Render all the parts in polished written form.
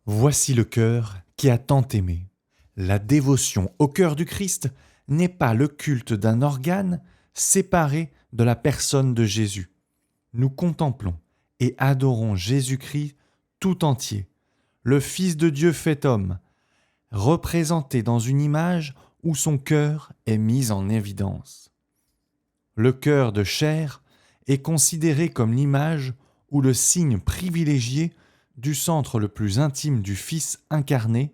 Voici le cœur qui a tant aimé. La dévotion au cœur du Christ n'est pas le culte d'un organe séparé de la personne de Jésus. Nous contemplons et adorons Jésus-Christ tout entier, le Fils de Dieu fait homme, représenté dans une image où son cœur est mis en évidence. Le cœur de chair est considéré comme l'image ou le signe privilégié du centre le plus intime du Fils incarné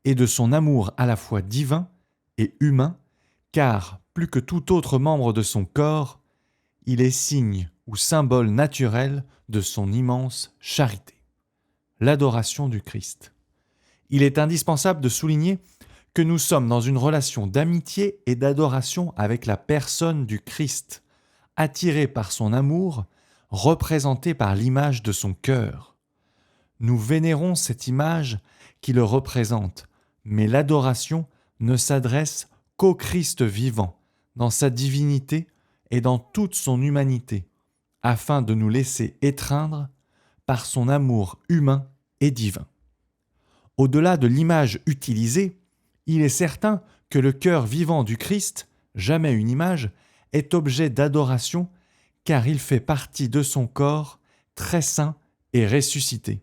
et de son amour à la fois divin et humain, car, plus que tout autre membre de son corps, il est signe ou symbole naturel de son immense charité. L'adoration du Christ. Il est indispensable de souligner que nous sommes dans une relation d'amitié et d'adoration avec la personne du Christ, attirés par son amour, représenté par l'image de son cœur. Nous vénérons cette image qui le représente, mais l'adoration ne s'adresse qu'au Christ vivant, dans sa divinité et dans toute son humanité, afin de nous laisser étreindre par son amour humain et divin. Au-delà de l'image utilisée, il est certain que le cœur vivant du Christ, jamais une image, est objet d'adoration car il fait partie de son corps très saint et ressuscité,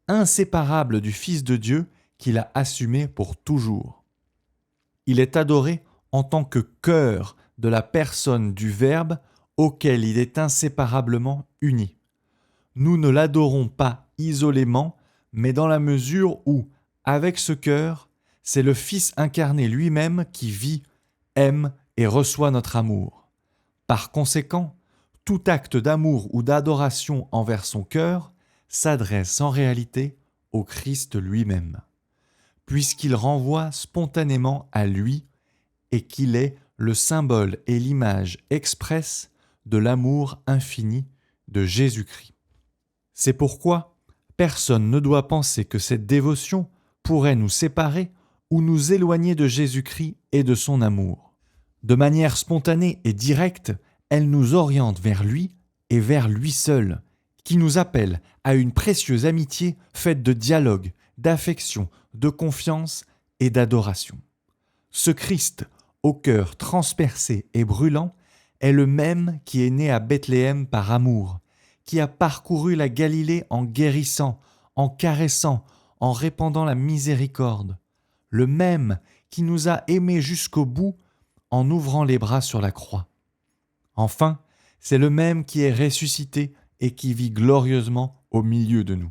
inséparable du Fils de Dieu qu'il a assumé pour toujours. Il est adoré en tant que cœur de la personne du Verbe auquel il est inséparablement uni. Nous ne l'adorons pas isolément, mais dans la mesure où, avec ce cœur, c'est le Fils incarné lui-même qui vit, aime et reçoit notre amour. Par conséquent, tout acte d'amour ou d'adoration envers son cœur s'adresse en réalité au Christ lui-même, puisqu'il renvoie spontanément à lui et qu'il est le symbole et l'image expresse de l'amour infini de Jésus-Christ. C'est pourquoi personne ne doit penser que cette dévotion pourrait nous séparer ou nous éloigner de Jésus-Christ et de son amour. De manière spontanée et directe, elle nous oriente vers lui et vers lui seul, qui nous appelle à une précieuse amitié faite de dialogue, d'affection, de confiance et d'adoration. Ce Christ, au cœur transpercé et brûlant, est le même qui est né à Bethléem par amour, qui a parcouru la Galilée en guérissant, en caressant, en répandant la miséricorde, le même qui nous a aimés jusqu'au bout en ouvrant les bras sur la croix. Enfin, c'est le même qui est ressuscité et qui vit glorieusement au milieu de nous.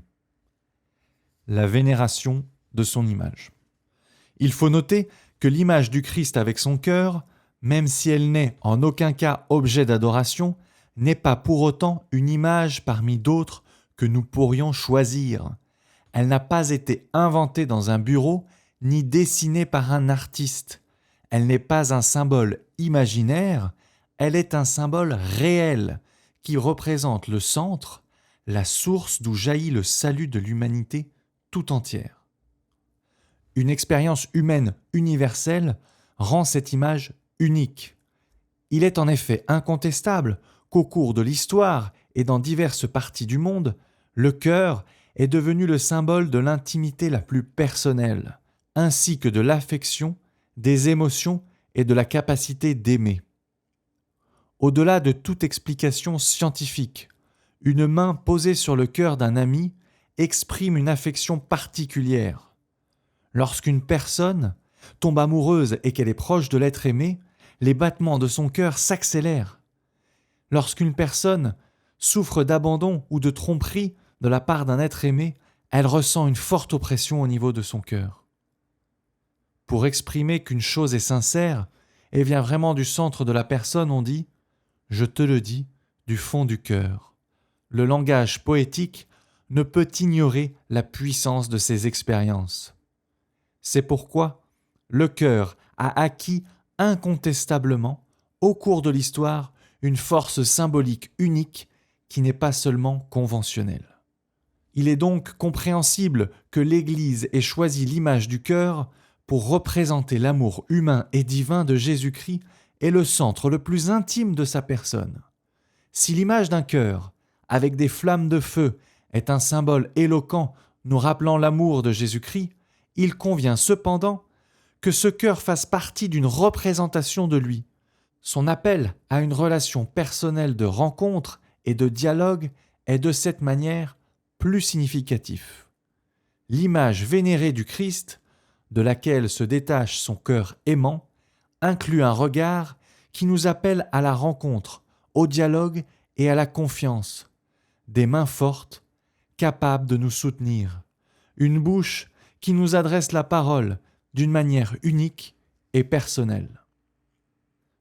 La vénération de son image. Il faut noter que l'image du Christ avec son cœur, même si elle n'est en aucun cas objet d'adoration, n'est pas pour autant une image parmi d'autres que nous pourrions choisir. Elle n'a pas été inventée dans un bureau ni dessinée par un artiste. Elle n'est pas un symbole imaginaire, elle est un symbole réel qui représente le centre, la source d'où jaillit le salut de l'humanité tout entière. Une expérience humaine universelle rend cette image unique. Il est en effet incontestable qu'au cours de l'histoire et dans diverses parties du monde, le cœur est devenu le symbole de l'intimité la plus personnelle, ainsi que de l'affection, des émotions et de la capacité d'aimer. Au-delà de toute explication scientifique, une main posée sur le cœur d'un ami exprime une affection particulière. Lorsqu'une personne tombe amoureuse et qu'elle est proche de l'être aimé, les battements de son cœur s'accélèrent. Lorsqu'une personne souffre d'abandon ou de tromperie de la part d'un être aimé, elle ressent une forte oppression au niveau de son cœur. Pour exprimer qu'une chose est sincère et vient vraiment du centre de la personne, on dit « je te le dis du fond du cœur ». Le langage poétique ne peut ignorer la puissance de ces expériences. C'est pourquoi le cœur a acquis incontestablement, au cours de l'histoire, une force symbolique unique qui n'est pas seulement conventionnelle. Il est donc compréhensible que l'Église ait choisi l'image du cœur pour représenter l'amour humain et divin de Jésus-Christ et le centre le plus intime de sa personne. Si l'image d'un cœur, avec des flammes de feu, est un symbole éloquent nous rappelant l'amour de Jésus-Christ, il convient cependant que ce cœur fasse partie d'une représentation de lui. Son appel à une relation personnelle de rencontre et de dialogue est de cette manière plus significatif. L'image vénérée du Christ, de laquelle se détache son cœur aimant, inclut un regard qui nous appelle à la rencontre, au dialogue et à la confiance, des mains fortes, capables de nous soutenir, une bouche qui nous adresse la parole d'une manière unique et personnelle.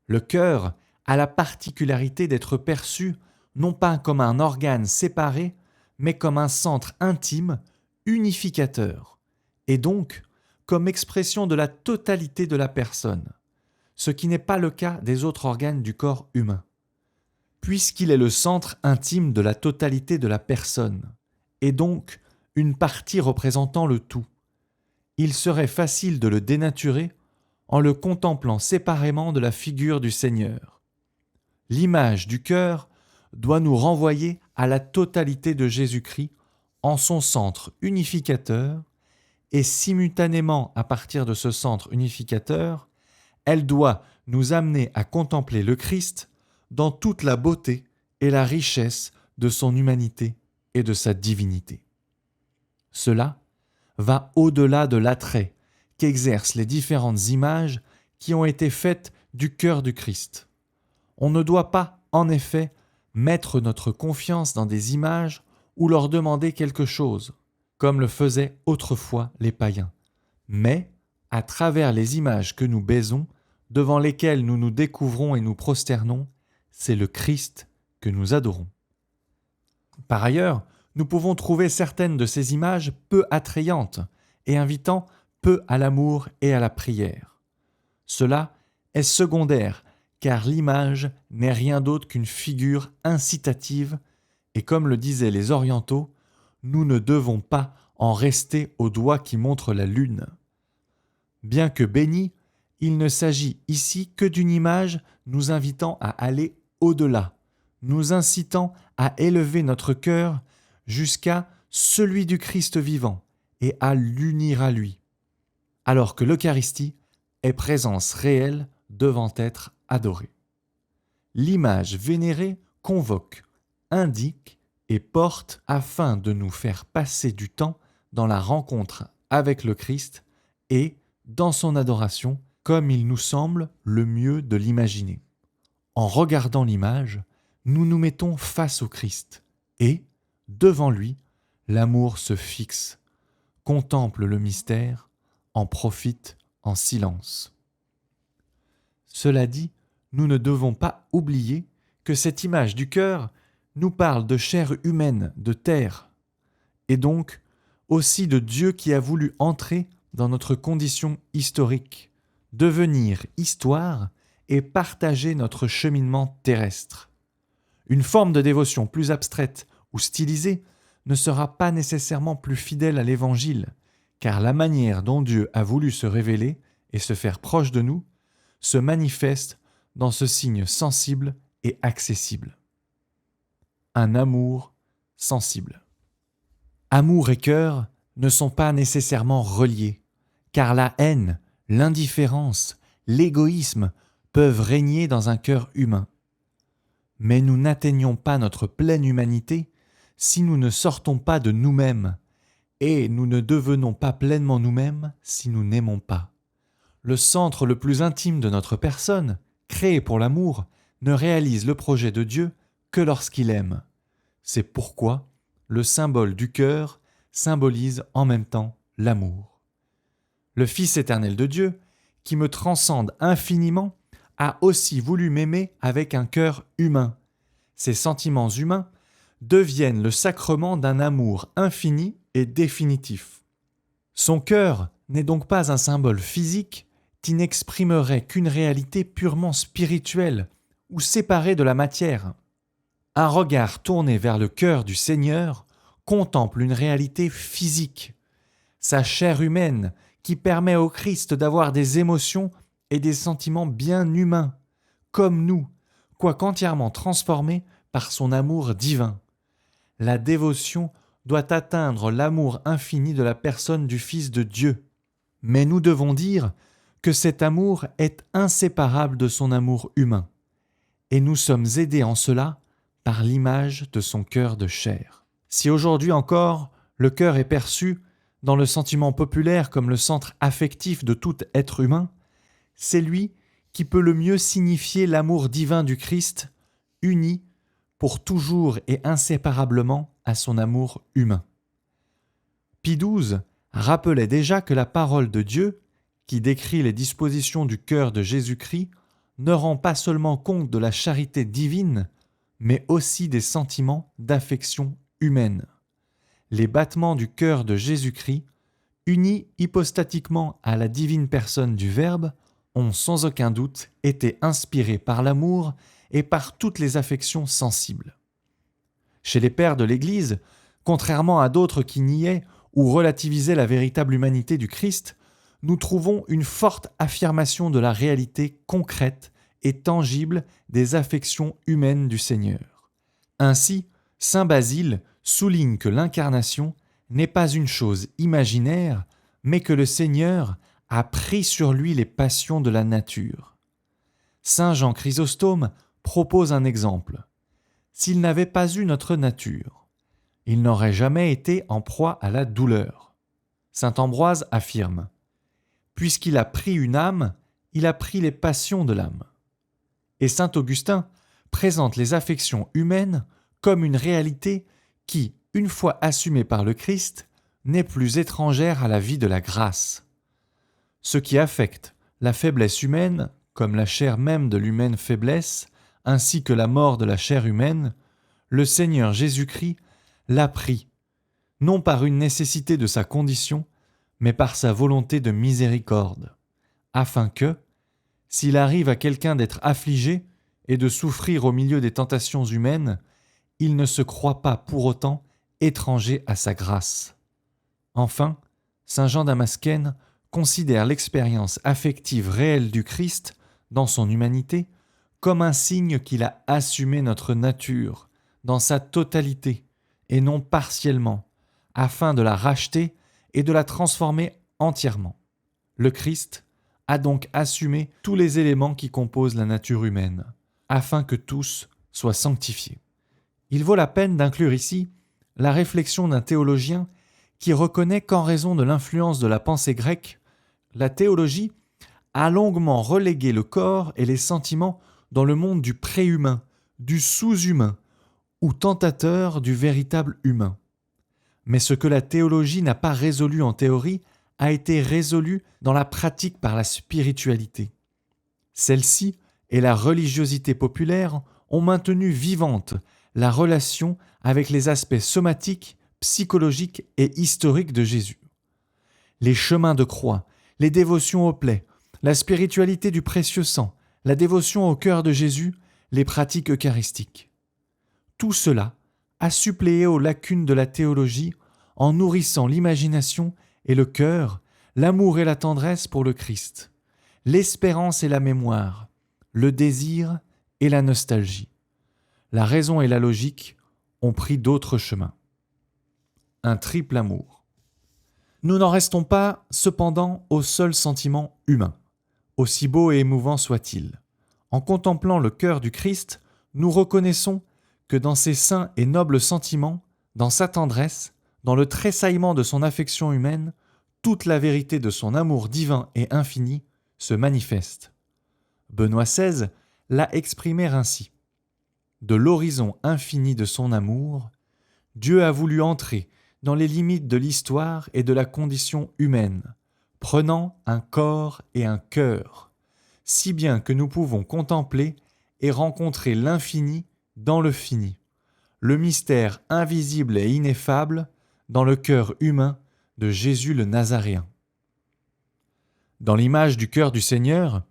Le cœur a la particularité d'être perçu non pas comme un organe séparé, mais comme un centre intime, unificateur, et donc comme expression de la totalité de la personne, ce qui n'est pas le cas des autres organes du corps humain. Puisqu'il est le centre intime de la totalité de la personne, et donc une partie représentant le tout, il serait facile de le dénaturer en le contemplant séparément de la figure du Seigneur. L'image du cœur doit nous renvoyer à la totalité de Jésus-Christ en son centre unificateur, et simultanément à partir de ce centre unificateur, elle doit nous amener à contempler le Christ dans toute la beauté et la richesse de son humanité et de sa divinité. Cela va au-delà de l'attrait qu'exercent les différentes images qui ont été faites du cœur du Christ. On ne doit pas, en effet, mettre notre confiance dans des images ou leur demander quelque chose, comme le faisaient autrefois les païens, mais à travers les images que nous baisons, devant lesquelles nous nous découvrons et nous prosternons, c'est le Christ que nous adorons. Par ailleurs, nous pouvons trouver certaines de ces images peu attrayantes et invitant peu à l'amour et à la prière. Cela est secondaire, car l'image n'est rien d'autre qu'une figure incitative, et comme le disaient les orientaux, nous ne devons pas en rester au doigt qui montre la lune. Bien que béni, il ne s'agit ici que d'une image nous invitant à aller au-delà, nous incitant à élever notre cœur jusqu'à celui du Christ vivant et à l'unir à lui, alors que l'Eucharistie est présence réelle devant être adorée. L'image vénérée convoque, indique et porte afin de nous faire passer du temps dans la rencontre avec le Christ et dans son adoration comme il nous semble le mieux de l'imaginer. En regardant l'image, nous nous mettons face au Christ et, devant lui, l'amour se fixe, contemple le mystère, en profite en silence. Cela dit, nous ne devons pas oublier que cette image du cœur nous parle de chair humaine, de terre, et donc aussi de Dieu qui a voulu entrer dans notre condition historique, devenir histoire et partager notre cheminement terrestre. Une forme de dévotion plus abstraite ou stylisée ne sera pas nécessairement plus fidèle à l'Évangile, car la manière dont Dieu a voulu se révéler et se faire proche de nous se manifeste dans ce signe sensible et accessible. Un amour sensible. Amour et cœur ne sont pas nécessairement reliés, car la haine, l'indifférence, l'égoïsme peuvent régner dans un cœur humain. Mais nous n'atteignons pas notre pleine humanité si nous ne sortons pas de nous-mêmes, et nous ne devenons pas pleinement nous-mêmes si nous n'aimons pas. Le centre le plus intime de notre personne, créé pour l'amour, ne réalise le projet de Dieu que lorsqu'il aime. C'est pourquoi le symbole du cœur symbolise en même temps l'amour. Le Fils éternel de Dieu, qui me transcende infiniment, a aussi voulu m'aimer avec un cœur humain. Ces sentiments humains deviennent le sacrement d'un amour infini et définitif. Son cœur n'est donc pas un symbole physique qui n'exprimerait qu'une réalité purement spirituelle ou séparée de la matière. Un regard tourné vers le cœur du Seigneur contemple une réalité physique, sa chair humaine qui permet au Christ d'avoir des émotions et des sentiments bien humains, comme nous, quoique entièrement transformés par son amour divin. La dévotion doit atteindre l'amour infini de la personne du Fils de Dieu. Mais nous devons dire que cet amour est inséparable de son amour humain, et nous sommes aidés en cela par l'image de son cœur de chair. Si aujourd'hui encore, le cœur est perçu dans le sentiment populaire comme le centre affectif de tout être humain, c'est lui qui peut le mieux signifier l'amour divin du Christ, uni pour toujours et inséparablement à son amour humain. Pie XII rappelait déjà que la parole de Dieu, qui décrit les dispositions du cœur de Jésus-Christ, ne rend pas seulement compte de la charité divine, mais aussi des sentiments d'affection humaine. Les battements du cœur de Jésus-Christ, unis hypostatiquement à la divine personne du Verbe, ont sans aucun doute été inspirés par l'amour et par toutes les affections sensibles. Chez les pères de l'Église, contrairement à d'autres qui niaient ou relativisaient la véritable humanité du Christ, nous trouvons une forte affirmation de la réalité concrète et tangible des affections humaines du Seigneur. Ainsi, saint Basile souligne que l'incarnation n'est pas une chose imaginaire, mais que le Seigneur a pris sur lui les passions de la nature. Saint Jean Chrysostome propose un exemple. S'il n'avait pas eu notre nature, il n'aurait jamais été en proie à la douleur. Saint Ambroise affirme « Puisqu'il a pris une âme, il a pris les passions de l'âme. » Et saint Augustin présente les affections humaines comme une réalité qui, une fois assumée par le Christ, n'est plus étrangère à la vie de la grâce. Ce qui affecte la faiblesse humaine, comme la chair même de l'humaine faiblesse, ainsi que la mort de la chair humaine, le Seigneur Jésus-Christ l'a pris, non par une nécessité de sa condition, mais par sa volonté de miséricorde, afin que, s'il arrive à quelqu'un d'être affligé et de souffrir au milieu des tentations humaines, il ne se croit pas pour autant étranger à sa grâce. Enfin, saint Jean Damascène considère l'expérience affective réelle du Christ dans son humanité comme un signe qu'il a assumé notre nature dans sa totalité et non partiellement, afin de la racheter et de la transformer entièrement. Le Christ a donc assumé tous les éléments qui composent la nature humaine, afin que tous soient sanctifiés. Il vaut la peine d'inclure ici la réflexion d'un théologien qui reconnaît qu'en raison de l'influence de la pensée grecque, la théologie a longuement relégué le corps et les sentiments dans le monde du préhumain, du sous-humain, ou tentateur du véritable humain. Mais ce que la théologie n'a pas résolu en théorie a été résolu dans la pratique par la spiritualité. Celle-ci et la religiosité populaire ont maintenu vivante la relation avec les aspects somatiques, psychologiques et historiques de Jésus. Les chemins de croix, les dévotions aux plaies, la spiritualité du précieux sang, la dévotion au cœur de Jésus, les pratiques eucharistiques. Tout cela a suppléé aux lacunes de la théologie en nourrissant l'imagination et le cœur, l'amour et la tendresse pour le Christ, l'espérance et la mémoire, le désir et la nostalgie. La raison et la logique ont pris d'autres chemins. Un triple amour. Nous n'en restons pas, cependant, au seul sentiment humain, aussi beau et émouvant soit-il. En contemplant le cœur du Christ, nous reconnaissons que dans ses saints et nobles sentiments, dans sa tendresse, dans le tressaillement de son affection humaine, toute la vérité de son amour divin et infini se manifeste. Benoît XVI l'a exprimé ainsi. De l'horizon infini de son amour, Dieu a voulu entrer dans les limites de l'histoire et de la condition humaine, prenant un corps et un cœur, si bien que nous pouvons contempler et rencontrer l'infini dans le fini, le mystère invisible et ineffable dans le cœur humain de Jésus le Nazaréen. Dans l'image du cœur du Seigneur,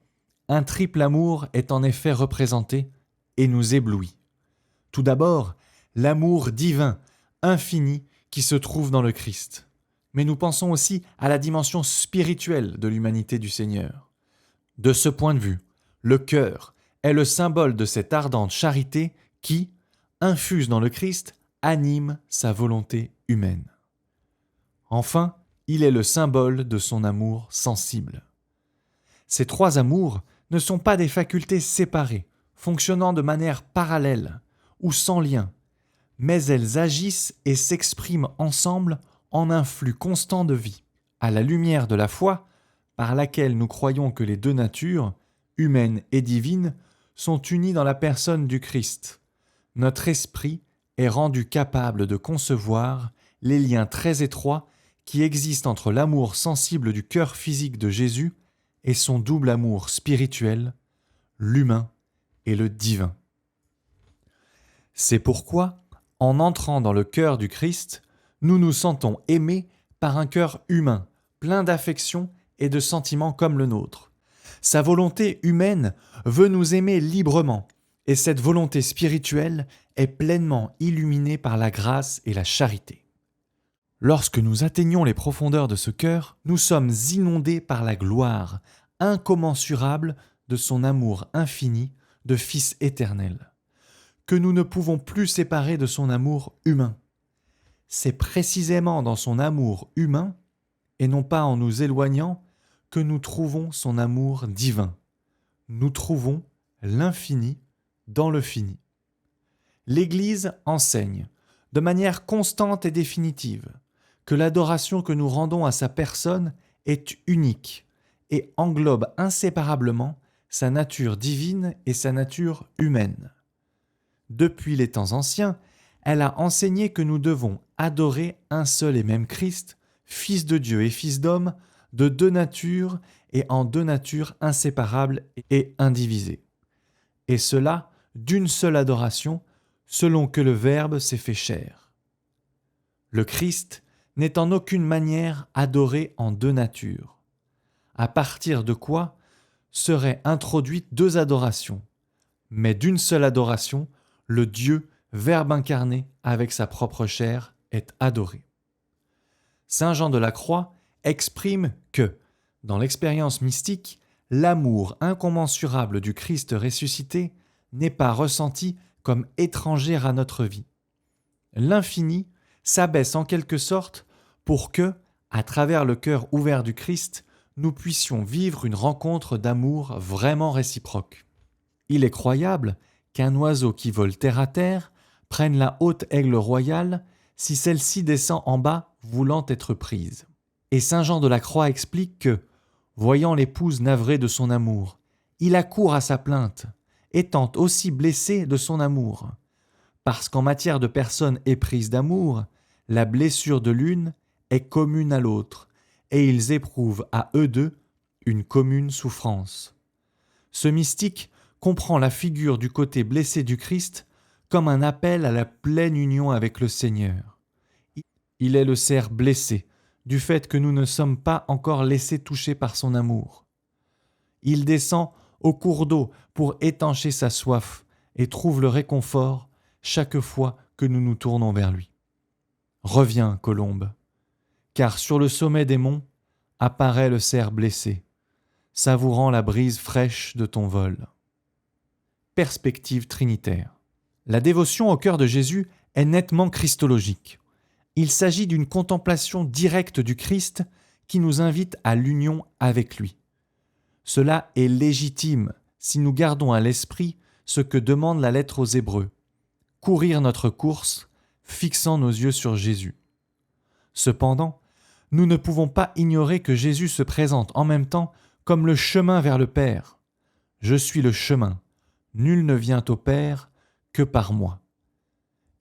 un triple amour est en effet représenté et nous éblouit. Tout d'abord, l'amour divin, infini, qui se trouve dans le Christ. Mais nous pensons aussi à la dimension spirituelle de l'humanité du Seigneur. De ce point de vue, le cœur est le symbole de cette ardente charité qui, infuse dans le Christ, anime sa volonté humaine. Enfin, il est le symbole de son amour sensible. Ces trois amours ne sont pas des facultés séparées, fonctionnant de manière parallèle ou sans lien, mais elles agissent et s'expriment ensemble en un flux constant de vie, à la lumière de la foi, par laquelle nous croyons que les deux natures, humaine et divine, sont unies dans la personne du Christ. Notre esprit est rendu capable de concevoir les liens très étroits qui existent entre l'amour sensible du cœur physique de Jésus et son double amour spirituel, l'humain et le divin. C'est pourquoi, en entrant dans le cœur du Christ, nous nous sentons aimés par un cœur humain, plein d'affection et de sentiments comme le nôtre. Sa volonté humaine veut nous aimer librement, et cette volonté spirituelle est pleinement illuminée par la grâce et la charité. Lorsque nous atteignons les profondeurs de ce cœur, nous sommes inondés par la gloire incommensurable de son amour infini de Fils éternel, que nous ne pouvons plus séparer de son amour humain. C'est précisément dans son amour humain, et non pas en nous éloignant, que nous trouvons son amour divin. Nous trouvons l'infini dans le fini. L'Église enseigne, de manière constante et définitive, que l'adoration que nous rendons à sa personne est unique et englobe inséparablement sa nature divine et sa nature humaine. Depuis les temps anciens, elle a enseigné que nous devons adorer un seul et même Christ, Fils de Dieu et Fils d'homme, de deux natures et en deux natures inséparables et indivisées. Et cela d'une seule adoration, selon que le Verbe s'est fait chair. Le Christ n'est en aucune manière adoré en deux natures, à partir de quoi seraient introduites deux adorations, mais d'une seule adoration, le Dieu, Verbe incarné avec sa propre chair, est adoré. Saint Jean de la Croix exprime que, dans l'expérience mystique, l'amour incommensurable du Christ ressuscité n'est pas ressenti comme étranger à notre vie. L'infini s'abaisse en quelque sorte pour que, à travers le cœur ouvert du Christ, nous puissions vivre une rencontre d'amour vraiment réciproque. Il est croyable qu'un oiseau qui vole terre à terre prenne la haute aigle royale si celle-ci descend en bas voulant être prise. Et saint Jean de la Croix explique que, voyant l'épouse navrée de son amour, il accourt à sa plainte, étant aussi blessé de son amour, parce qu'en matière de personnes éprises d'amour, la blessure de l'une est commune à l'autre, et ils éprouvent à eux deux une commune souffrance. Ce mystique comprend la figure du côté blessé du Christ comme un appel à la pleine union avec le Seigneur. Il est le cerf blessé du fait que nous ne sommes pas encore laissés toucher par son amour. Il descend au cours d'eau pour étancher sa soif et trouve le réconfort chaque fois que nous nous tournons vers lui. Reviens, colombe, car sur le sommet des monts apparaît le cerf blessé, savourant la brise fraîche de ton vol. Perspective trinitaire. La dévotion au cœur de Jésus est nettement christologique. Il s'agit d'une contemplation directe du Christ qui nous invite à l'union avec lui. Cela est légitime si nous gardons à l'esprit ce que demande la lettre aux Hébreux, courir notre course, fixant nos yeux sur Jésus. Cependant, nous ne pouvons pas ignorer que Jésus se présente en même temps comme le chemin vers le Père. Je suis le chemin, nul ne vient au Père que par moi.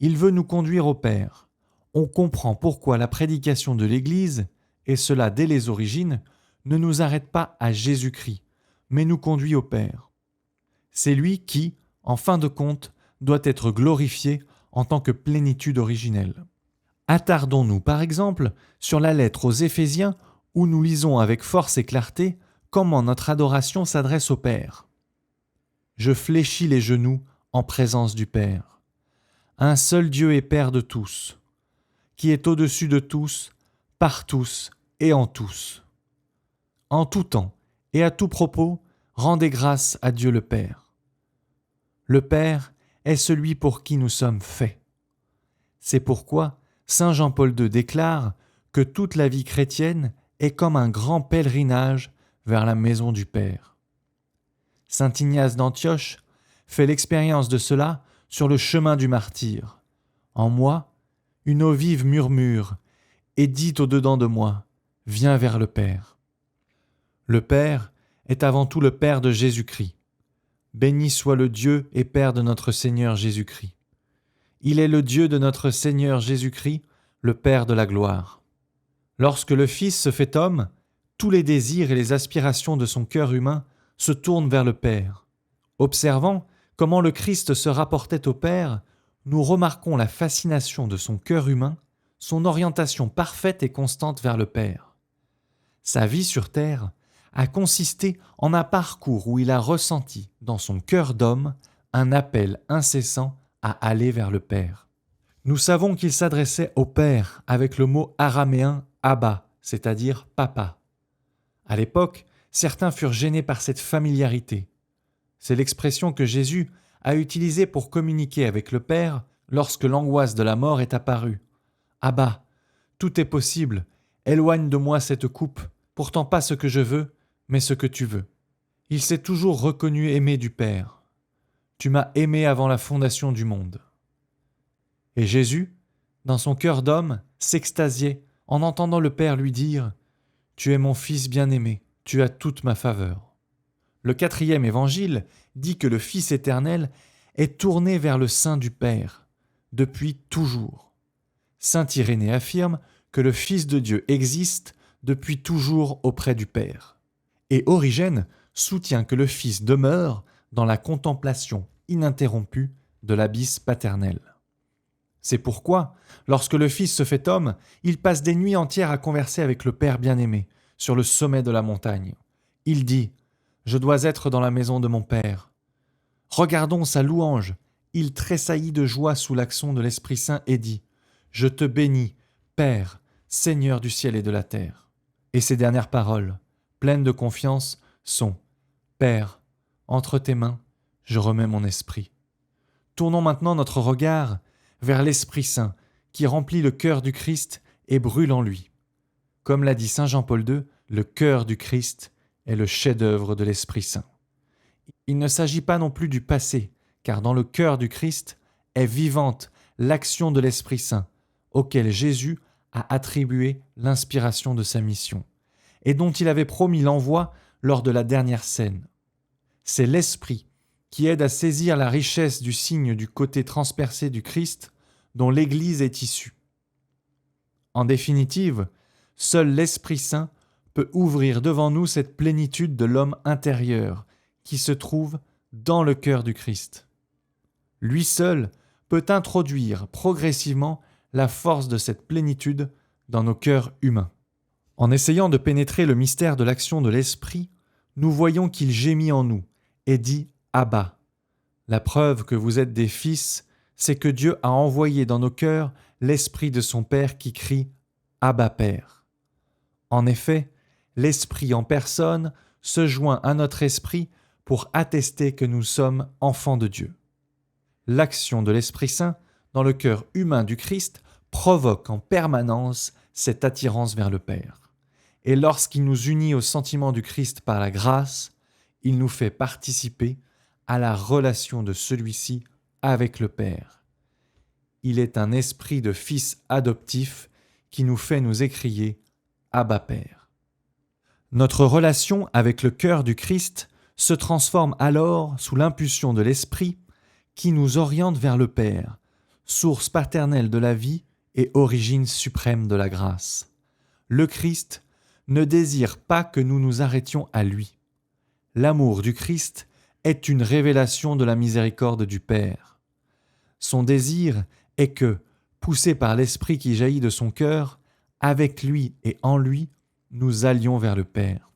Il veut nous conduire au Père. On comprend pourquoi la prédication de l'Église, et cela dès les origines, ne nous arrête pas à Jésus-Christ, mais nous conduit au Père. C'est lui qui, en fin de compte, doit être glorifié en tant que plénitude originelle. Attardons-nous par exemple sur la lettre aux Éphésiens où nous lisons avec force et clarté comment notre adoration s'adresse au Père. Je fléchis les genoux en présence du Père. Un seul Dieu est Père de tous, qui est au-dessus de tous, par tous et en tous. En tout temps et à tout propos, rendez grâce à Dieu le Père. Le Père est celui pour qui nous sommes faits. C'est pourquoi Saint Jean-Paul II déclare que toute la vie chrétienne est comme un grand pèlerinage vers la maison du Père. Saint Ignace d'Antioche fait l'expérience de cela sur le chemin du martyr. En moi, une eau vive murmure et dit au-dedans de moi, « Viens vers le Père ». Le Père est avant tout le Père de Jésus-Christ. Béni soit le Dieu et Père de notre Seigneur Jésus-Christ. Il est le Dieu de notre Seigneur Jésus-Christ, le Père de la gloire. Lorsque le Fils se fait homme, tous les désirs et les aspirations de son cœur humain se tournent vers le Père. Observant comment le Christ se rapportait au Père, nous remarquons la fascination de son cœur humain, son orientation parfaite et constante vers le Père. Sa vie sur terre a consisté en un parcours où il a ressenti, dans son cœur d'homme, un appel incessant à aller vers le Père. Nous savons qu'il s'adressait au Père avec le mot araméen « Abba », c'est-à-dire « papa ». À l'époque, certains furent gênés par cette familiarité. C'est l'expression que Jésus a utilisée pour communiquer avec le Père lorsque l'angoisse de la mort est apparue. « Abba, tout est possible, éloigne de moi cette coupe, pourtant pas ce que je veux, mais ce que tu veux. » Il s'est toujours reconnu aimé du Père. « Tu m'as aimé avant la fondation du monde. » Et Jésus, dans son cœur d'homme, s'extasiait en entendant le Père lui dire « Tu es mon Fils bien-aimé, tu as toute ma faveur. » Le 4e évangile dit que le Fils éternel est tourné vers le sein du Père, depuis toujours. Saint Irénée affirme que le Fils de Dieu existe depuis toujours auprès du Père. Et Origène soutient que le Fils demeure dans la contemplation ininterrompue de l'abysse paternel. C'est pourquoi, lorsque le Fils se fait homme, il passe des nuits entières à converser avec le Père bien-aimé, sur le sommet de la montagne. Il dit « Je dois être dans la maison de mon Père ». Regardons sa louange. Il tressaillit de joie sous l'action de l'Esprit Saint et dit « Je te bénis, Père, Seigneur du ciel et de la terre ». Et ses dernières paroles, pleines de confiance, sont « Père, entre tes mains, je remets mon esprit ». Tournons maintenant notre regard vers l'Esprit Saint qui remplit le cœur du Christ et brûle en lui. Comme l'a dit saint Jean-Paul II, le cœur du Christ est le chef-d'œuvre de l'Esprit Saint. Il ne s'agit pas non plus du passé, car dans le cœur du Christ est vivante l'action de l'Esprit Saint, auquel Jésus a attribué l'inspiration de sa mission, et dont il avait promis l'envoi lors de la dernière scène. C'est l'Esprit qui aide à saisir la richesse du signe du côté transpercé du Christ dont l'Église est issue. En définitive, seul l'Esprit Saint peut ouvrir devant nous cette plénitude de l'homme intérieur qui se trouve dans le cœur du Christ. Lui seul peut introduire progressivement la force de cette plénitude dans nos cœurs humains. En essayant de pénétrer le mystère de l'action de l'Esprit, nous voyons qu'il gémit en nous et dit « Abba ». La preuve que vous êtes des fils, c'est que Dieu a envoyé dans nos cœurs l'Esprit de son Père qui crie « Abba Père ». En effet, l'Esprit en personne se joint à notre esprit pour attester que nous sommes enfants de Dieu. L'action de l'Esprit Saint dans le cœur humain du Christ provoque en permanence cette attirance vers le Père. Et lorsqu'il nous unit au sentiment du Christ par la grâce, il nous fait participer à la relation de celui-ci avec le Père. Il est un esprit de fils adoptif qui nous fait nous écrier « Abba Père ». Notre relation avec le cœur du Christ se transforme alors sous l'impulsion de l'Esprit qui nous oriente vers le Père, source paternelle de la vie et origine suprême de la grâce. Le Christ ne désire pas que nous nous arrêtions à lui. L'amour du Christ est une révélation de la miséricorde du Père. Son désir est que, poussés par l'Esprit qui jaillit de son cœur, avec lui et en lui, nous allions vers le Père.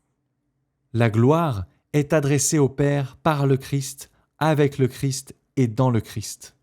La gloire est adressée au Père par le Christ, avec le Christ et dans le Christ.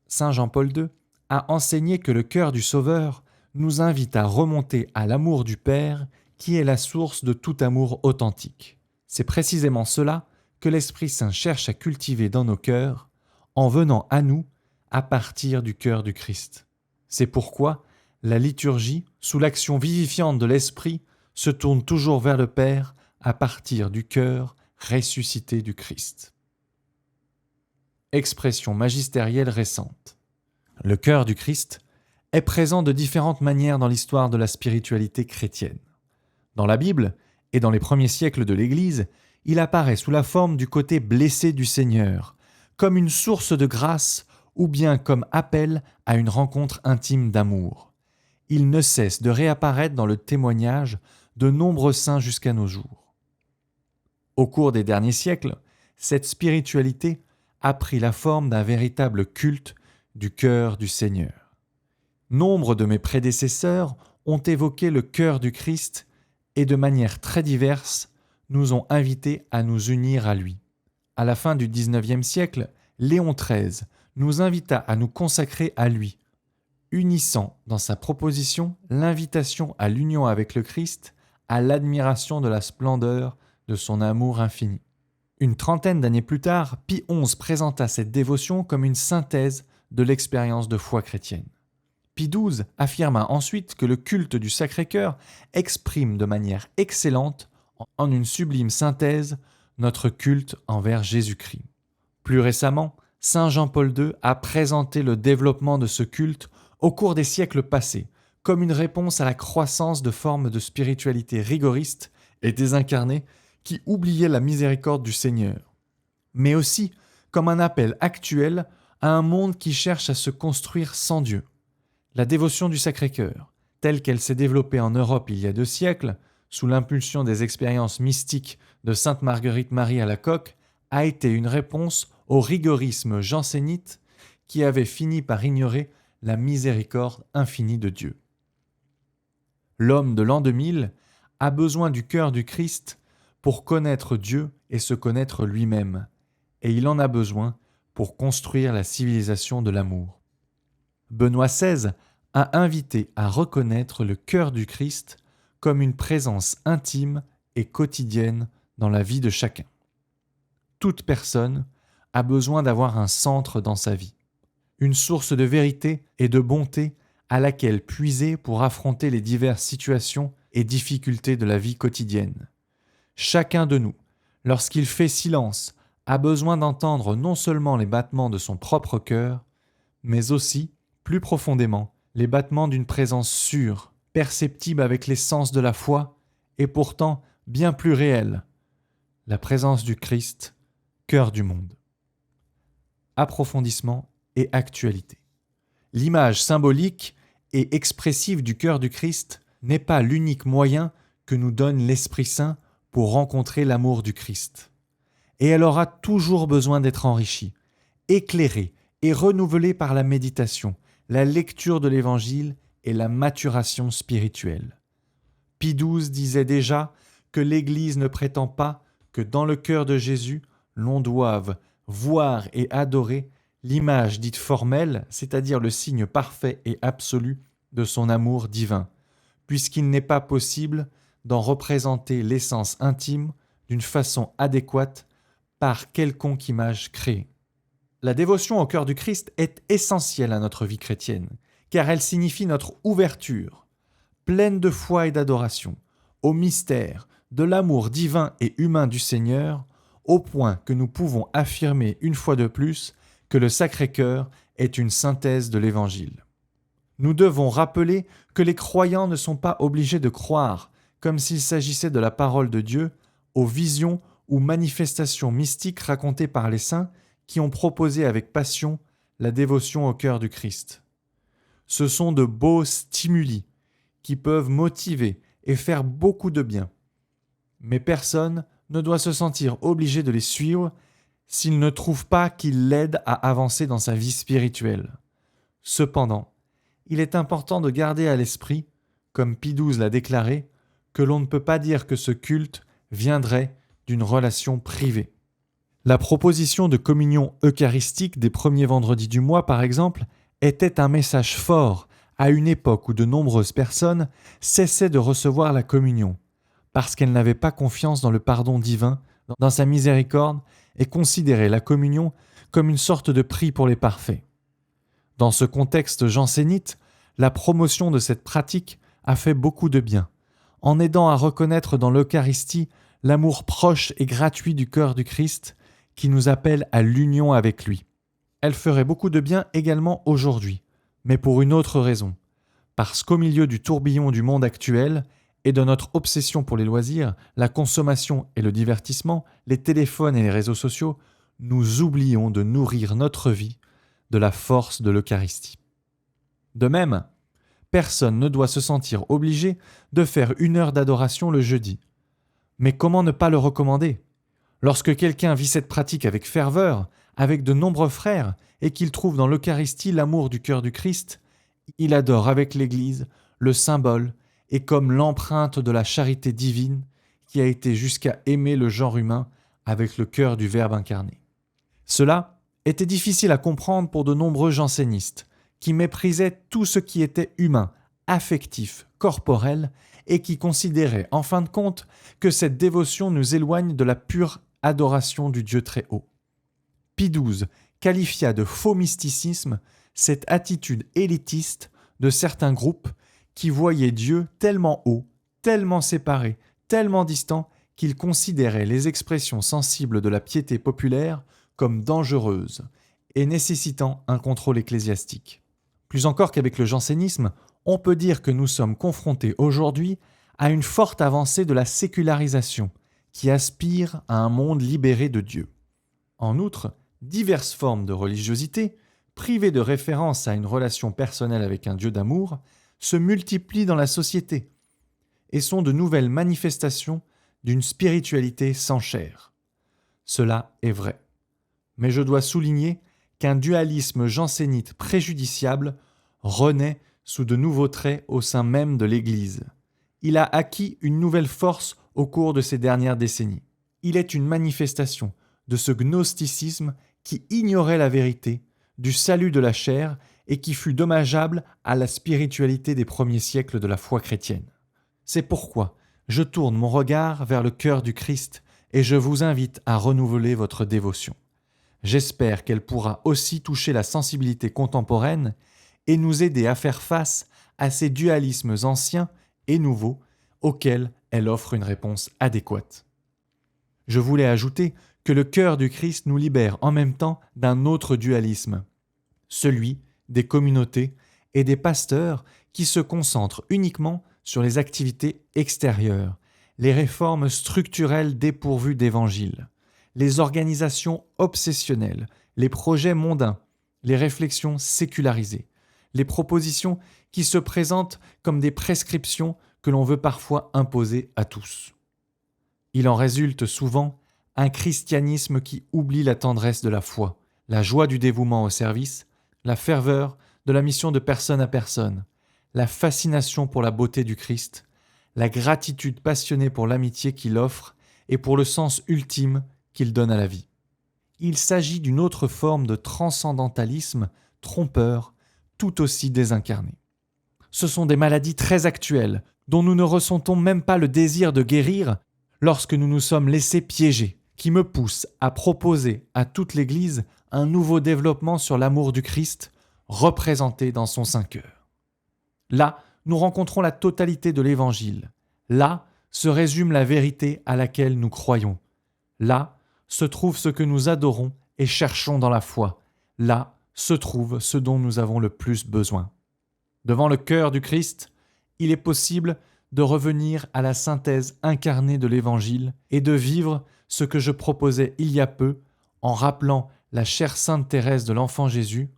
Saint Jean-Paul II a enseigné que le cœur du Sauveur nous invite à remonter à l'amour du Père qui est la source de tout amour authentique. C'est précisément cela que l'Esprit Saint cherche à cultiver dans nos cœurs en venant à nous à partir du cœur du Christ. C'est pourquoi La liturgie, sous l'action vivifiante de l'Esprit, se tourne toujours vers le Père à partir du cœur ressuscité du Christ. Expression magistérielle récente. Le cœur du Christ est présent de différentes manières dans l'histoire de la spiritualité chrétienne. Dans la Bible et dans les premiers siècles de l'Église, il apparaît sous la forme du côté blessé du Seigneur, comme une source de grâce ou bien comme appel à une rencontre intime d'amour. Il ne cesse de réapparaître dans le témoignage de nombreux saints jusqu'à nos jours. Au cours des derniers siècles, cette spiritualité a pris la forme d'un véritable culte du cœur du Seigneur. Nombre de mes prédécesseurs ont évoqué le cœur du Christ et de manière très diverse nous ont invités à nous unir à lui. À la fin du XIXe siècle, Léon XIII nous invita à nous consacrer à lui, unissant dans sa proposition l'invitation à l'union avec le Christ, à l'admiration de la splendeur de son amour infini. Une trentaine d'années plus tard, Pie XI présenta cette dévotion comme une synthèse de l'expérience de foi chrétienne. Pie XII affirma ensuite que le culte du Sacré-Cœur exprime de manière excellente, en une sublime synthèse, notre culte envers Jésus-Christ. Plus récemment, Saint Jean-Paul II a présenté le développement de ce culte au cours des siècles passés, comme une réponse à la croissance de formes de spiritualité rigoristes et désincarnées qui oubliaient la miséricorde du Seigneur, mais aussi comme un appel actuel à un monde qui cherche à se construire sans Dieu. La dévotion du Sacré-Cœur, telle qu'elle s'est développée en Europe il y a 2 siècles, sous l'impulsion des expériences mystiques de Sainte Marguerite Marie Alacoque, a été une réponse au rigorisme jansénite qui avait fini par ignorer la miséricorde infinie de Dieu. L'homme de l'an 2000 a besoin du cœur du Christ pour connaître Dieu et se connaître lui-même, et il en a besoin pour construire la civilisation de l'amour. Benoît XVI a invité à reconnaître le cœur du Christ comme une présence intime et quotidienne dans la vie de chacun. Toute personne a besoin d'avoir un centre dans sa vie, une source de vérité et de bonté à laquelle puiser pour affronter les diverses situations et difficultés de la vie quotidienne. Chacun de nous, lorsqu'il fait silence, a besoin d'entendre non seulement les battements de son propre cœur, mais aussi, plus profondément, les battements d'une présence sûre, perceptible avec les sens de la foi, et pourtant bien plus réelle, la présence du Christ, cœur du monde. Approfondissement et actualité. L'image symbolique et expressive du cœur du Christ n'est pas l'unique moyen que nous donne l'Esprit Saint pour rencontrer l'amour du Christ. Et elle aura toujours besoin d'être enrichie, éclairée et renouvelée par la méditation, la lecture de l'Évangile et la maturation spirituelle. Pie XII disait déjà que l'Église ne prétend pas que dans le cœur de Jésus, l'on doive voir et adorer l'image dite formelle, c'est-à-dire le signe parfait et absolu de son amour divin, puisqu'il n'est pas possible d'en représenter l'essence intime d'une façon adéquate par quelconque image créée. La dévotion au cœur du Christ est essentielle à notre vie chrétienne, car elle signifie notre ouverture, pleine de foi et d'adoration, au mystère de l'amour divin et humain du Seigneur, au point que nous pouvons affirmer une fois de plus que le Sacré-Cœur est une synthèse de l'Évangile. Nous devons rappeler que les croyants ne sont pas obligés de croire, comme s'il s'agissait de la parole de Dieu, aux visions ou manifestations mystiques racontées par les saints qui ont proposé avec passion la dévotion au cœur du Christ. Ce sont de beaux stimuli qui peuvent motiver et faire beaucoup de bien. Mais personne ne doit se sentir obligé de les suivre s'il ne trouve pas qu'ils l'aident à avancer dans sa vie spirituelle. Cependant, il est important de garder à l'esprit, comme Pie XII l'a déclaré, que l'on ne peut pas dire que ce culte viendrait d'une relation privée. La proposition de communion eucharistique des premiers vendredis du mois, par exemple, était un message fort à une époque où de nombreuses personnes cessaient de recevoir la communion, parce qu'elles n'avaient pas confiance dans le pardon divin, dans sa miséricorde, et considéraient la communion comme une sorte de prix pour les parfaits. Dans ce contexte jansénite, La promotion de cette pratique a fait beaucoup de bien, en aidant à reconnaître dans l'Eucharistie l'amour proche et gratuit du cœur du Christ qui nous appelle à l'union avec lui. Elle ferait beaucoup de bien également aujourd'hui, mais pour une autre raison. Parce qu'au milieu du tourbillon du monde actuel et de notre obsession pour les loisirs, la consommation et le divertissement, les téléphones et les réseaux sociaux, nous oublions de nourrir notre vie de la force de l'Eucharistie. De même, personne ne doit se sentir obligé de faire 1 heure d'adoration le jeudi. Mais comment ne pas le recommander ? Lorsque quelqu'un vit cette pratique avec ferveur, avec de nombreux frères, et qu'il trouve dans l'Eucharistie l'amour du cœur du Christ, il adore avec l'Église le symbole et comme l'empreinte de la charité divine qui a été jusqu'à aimer le genre humain avec le cœur du Verbe incarné. Cela était difficile à comprendre pour de nombreux jansénistes, qui méprisaient tout ce qui était humain, affectif, corporel, et qui considéraient, en fin de compte, que cette dévotion nous éloigne de la pure adoration du Dieu très haut. Pie XII qualifia de faux mysticisme cette attitude élitiste de certains groupes qui voyaient Dieu tellement haut, tellement séparé, tellement distant qu'ils considéraient les expressions sensibles de la piété populaire comme dangereuses et nécessitant un contrôle ecclésiastique. Plus encore qu'avec le jansénisme, on peut dire que nous sommes confrontés aujourd'hui à une forte avancée de la sécularisation qui aspire à un monde libéré de Dieu. En outre, diverses formes de religiosité, privées de référence à une relation personnelle avec un Dieu d'amour, se multiplient dans la société et sont de nouvelles manifestations d'une spiritualité sans chair. Cela est vrai. Mais je dois souligner qu'un dualisme jansénite préjudiciable renaît sous de nouveaux traits au sein même de l'Église. Il a acquis une nouvelle force au cours de ces dernières décennies. Il est une manifestation de ce gnosticisme qui ignorait la vérité, du salut de la chair et qui fut dommageable à la spiritualité des premiers siècles de la foi chrétienne. C'est pourquoi je tourne mon regard vers le cœur du Christ et je vous invite à renouveler votre dévotion. J'espère qu'elle pourra aussi toucher la sensibilité contemporaine et nous aider à faire face à ces dualismes anciens et nouveaux auxquels elle offre une réponse adéquate. Je voulais ajouter que le cœur du Christ nous libère en même temps d'un autre dualisme, celui des communautés et des pasteurs qui se concentrent uniquement sur les activités extérieures, les réformes structurelles dépourvues d'évangile, les organisations obsessionnelles, les projets mondains, les réflexions sécularisées, les propositions qui se présentent comme des prescriptions que l'on veut parfois imposer à tous. Il en résulte souvent un christianisme qui oublie la tendresse de la foi, la joie du dévouement au service, la ferveur de la mission de personne à personne, la fascination pour la beauté du Christ, la gratitude passionnée pour l'amitié qu'il offre et pour le sens ultime qu'il donne à la vie. Il s'agit d'une autre forme de transcendantalisme trompeur, tout aussi désincarné. Ce sont des maladies très actuelles, dont nous ne ressentons même pas le désir de guérir lorsque nous nous sommes laissés piéger, qui me poussent à proposer à toute l'Église un nouveau développement sur l'amour du Christ, représenté dans son Saint-Cœur. Là, nous rencontrons la totalité de l'Évangile. Là se résume la vérité à laquelle nous croyons. Là se trouve ce que nous adorons et cherchons dans la foi. Là se trouve ce dont nous avons le plus besoin. Devant le cœur du Christ, il est possible de revenir à la synthèse incarnée de l'Évangile et de vivre ce que je proposais il y a peu en rappelant la chère Sainte Thérèse de l'Enfant Jésus.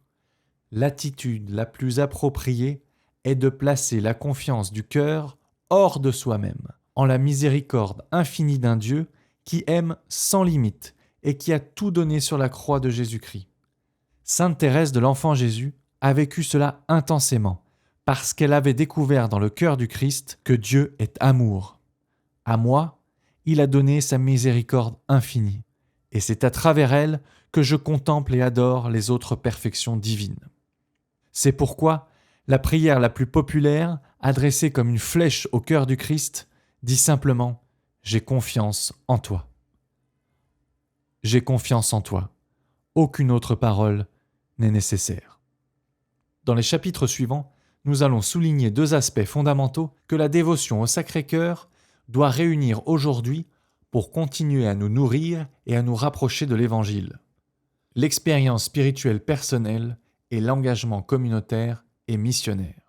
L'attitude la plus appropriée est de placer la confiance du cœur hors de soi-même, en la miséricorde infinie d'un Dieu qui aime sans limite et qui a tout donné sur la croix de Jésus-Christ. Sainte Thérèse de l'Enfant Jésus a vécu cela intensément, parce qu'elle avait découvert dans le cœur du Christ que Dieu est amour. À moi, il a donné sa miséricorde infinie, et c'est à travers elle que je contemple et adore les autres perfections divines. C'est pourquoi la prière la plus populaire, adressée comme une flèche au cœur du Christ, dit simplement « J'ai confiance en toi ». J'ai confiance en toi. Aucune autre parole n'est nécessaire. Dans les chapitres suivants, nous allons souligner deux aspects fondamentaux que la dévotion au Sacré-Cœur doit réunir aujourd'hui pour continuer à nous nourrir et à nous rapprocher de l'Évangile. L'expérience spirituelle personnelle et l'engagement communautaire et missionnaire.